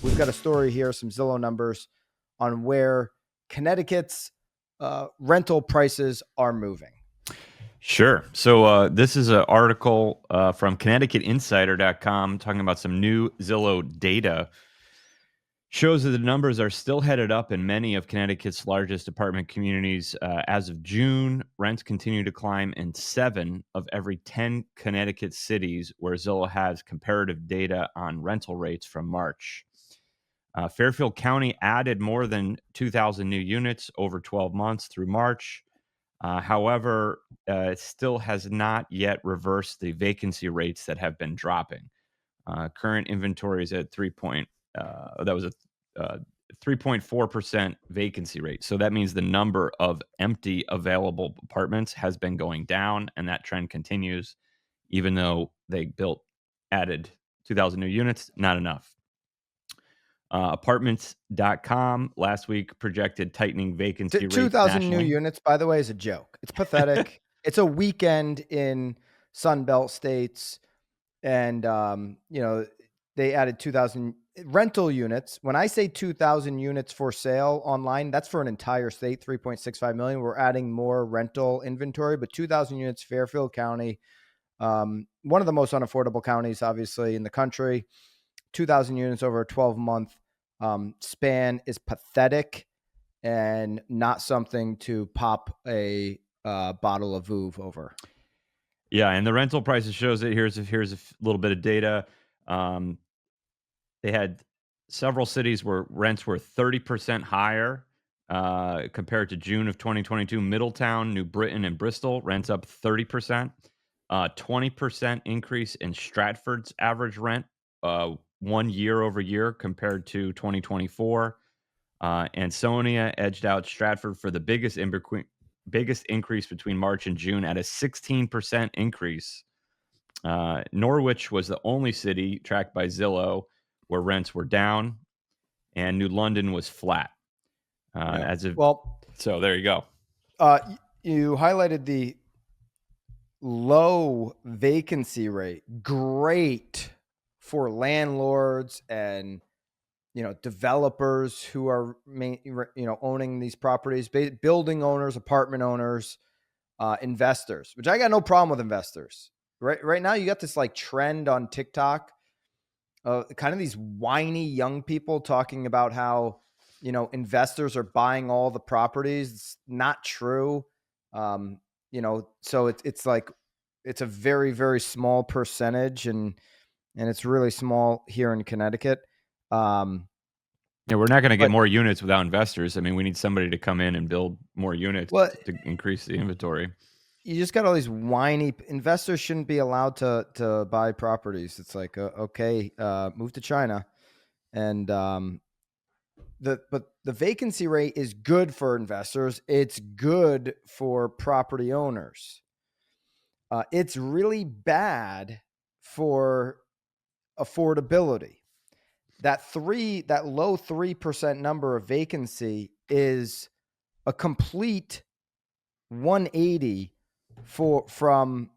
we've got a story here, some Zillow numbers on where Connecticut's rental prices are moving. Sure. So this is an article from ConnecticutInsider.com talking about some new Zillow data. Shows that the numbers are still headed up in many of Connecticut's largest apartment communities. As of June, rents continue to climb in 7 of every 10 Connecticut cities where Zillow has comparative data on rental rates from March. Fairfield County added more than 2,000 new units over 12 months through March. However, it still has not yet reversed the vacancy rates that have been dropping. Current inventory is at 3.4% vacancy rate. So that means the number of empty available apartments has been going down, and that trend continues, even though they added 2,000 new units, not enough. Apartments.com last week projected tightening vacancy rates 2,000 new nationally. units, by the way, is a joke. It's pathetic. It's a weekend in Sunbelt states. And, they added 2,000 rental units. When I say 2,000 units for sale online, that's for an entire state, 3.65 million. We're adding more rental inventory, but 2,000 units, Fairfield County, one of the most unaffordable counties, obviously, in the country. 2,000 units over a 12-month span is pathetic and not something to pop a bottle of Vouv over. Yeah, and the rental prices shows it. Here's a little bit of data. They had several cities where rents were 30% higher compared to June of 2022. Middletown, New Britain, and Bristol rents up 30%. 20% increase in Stratford's average rent 1 year over year compared to 2024. Ansonia edged out Stratford for the biggest increase between March and June at a 16% increase. Norwich was the only city tracked by Zillow where rents were down, and New London was flat. So there you go. You highlighted the low vacancy rate. Great for landlords and developers who are owning these properties, building owners, apartment owners, investors. Which I got no problem with investors. Right now, you got this like trend on TikTok. Kind of these whiny young people talking about how, investors are buying all the properties. It's not true. So it's like, it's a very, very small percentage and it's really small here in Connecticut. Yeah, we're not going to get more units without investors. I mean, we need somebody to come in and build more units to increase the inventory. You just got all these whiny investors shouldn't be allowed to buy properties. It's like, okay, move to China. And the vacancy rate is good for investors. It's good for property owners. It's really bad for affordability. That low 3% number of vacancy is a complete 180 from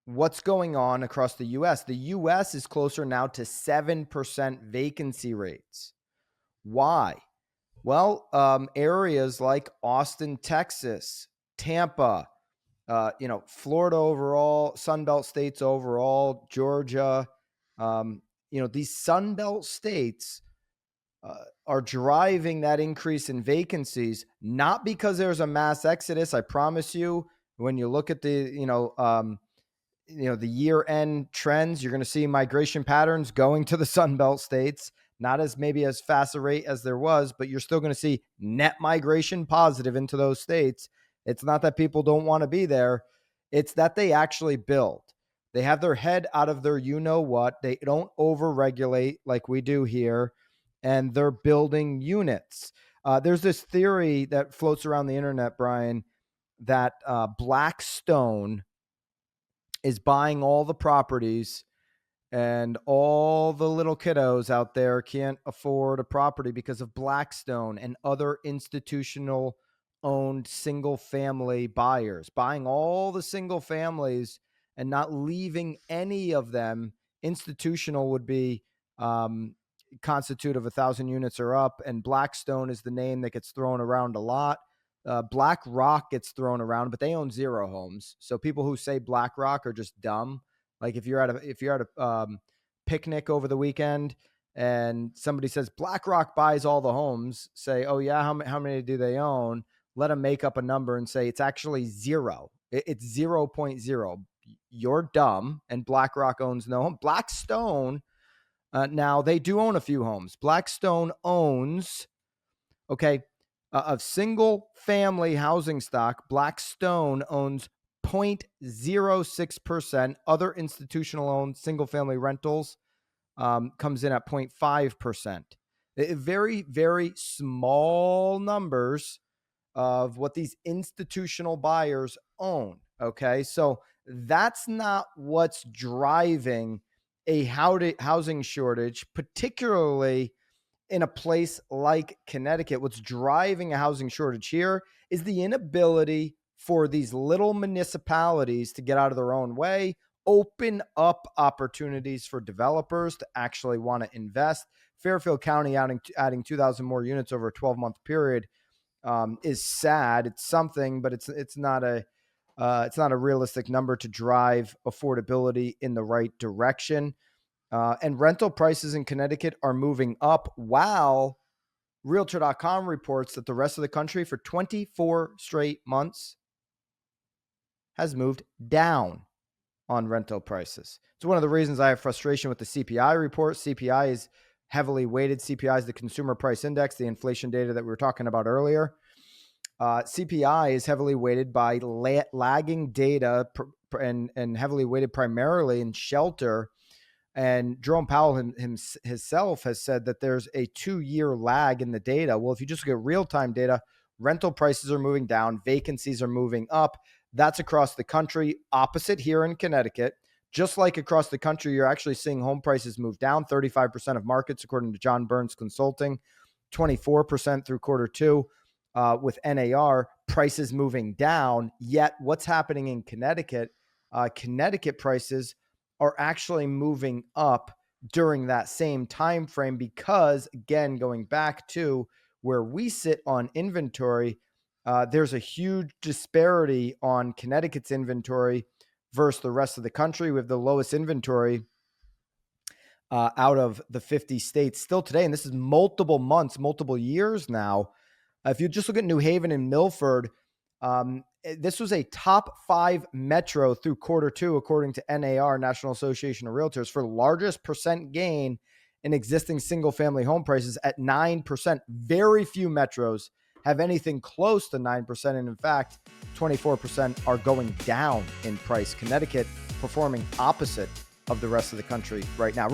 what's going on across the U.S. The U.S. is closer now to 7% vacancy rates. Why? Well, areas like Austin, Texas, Tampa, Florida overall, Sunbelt states overall, Georgia, these Sunbelt states are driving that increase in vacancies, not because there's a mass exodus. I promise you, when you look at the, the year-end trends, you're going to see migration patterns going to the Sunbelt states, not as maybe as fast a rate as there was, but you're still going to see net migration positive into those states. It's not that people don't want to be there. It's that they actually build. They have their head out of their you-know-what. They don't over-regulate like we do here, and they're building units. There's this theory that floats around the internet, Brian, that Blackstone is buying all the properties and all the little kiddos out there can't afford a property because of Blackstone and other institutional owned single family buyers buying all the single families and not leaving any of them. Institutional would be constitute of 1,000 units or up, and Blackstone is the name that gets thrown around a lot. BlackRock gets thrown around, but they own 0 homes. So people who say BlackRock are just dumb. Like if you're at a picnic over the weekend and somebody says BlackRock buys all the homes, say, oh yeah, how many do they own? Let them make up a number and say it's actually 0. It's 0.0. You're dumb, and BlackRock owns no home. Blackstone, now they do own a few homes. Blackstone owns, okay, of single family housing stock, Blackstone owns 0.06%. Other institutional owned single family rentals comes in at 0.5%. Very, very small numbers of what these institutional buyers own. Okay. So that's not what's driving a housing shortage, particularly in a place like Connecticut. What's driving a housing shortage here is the inability for these little municipalities to get out of their own way, open up opportunities for developers to actually want to invest. Fairfield County adding 2,000 more units over a 12-month period is sad. It's something, but it's not a realistic number to drive affordability in the right direction. And rental prices in Connecticut are moving up, while Realtor.com reports that the rest of the country for 24 straight months has moved down on rental prices. It's one of the reasons I have frustration with the CPI report. CPI is heavily weighted. CPI is the consumer price index, the inflation data that we were talking about earlier. CPI is heavily weighted by lagging data and heavily weighted primarily in shelter. And Jerome Powell himself has said that there's a 2-year lag in the data. Well, if you just look at real-time data, rental prices are moving down, vacancies are moving up. That's across the country. Opposite here in Connecticut, just like across the country, you're actually seeing home prices move down. 35% of markets, according to John Burns Consulting, 24% through Q2 with NAR, prices moving down. Yet what's happening in Connecticut? Connecticut prices are actually moving up during that same time frame because, again, going back to where we sit on inventory, there's a huge disparity on Connecticut's inventory versus the rest of the country. We have the lowest inventory out of the 50 states still today, and this is multiple months, multiple years now. If you just look at New Haven and Milford, this was a top 5 metro through Q2, according to NAR, National Association of Realtors, for largest percent gain in existing single-family home prices at 9%. Very few metros have anything close to 9%. And in fact, 24% are going down in price. Connecticut performing opposite of the rest of the country right now.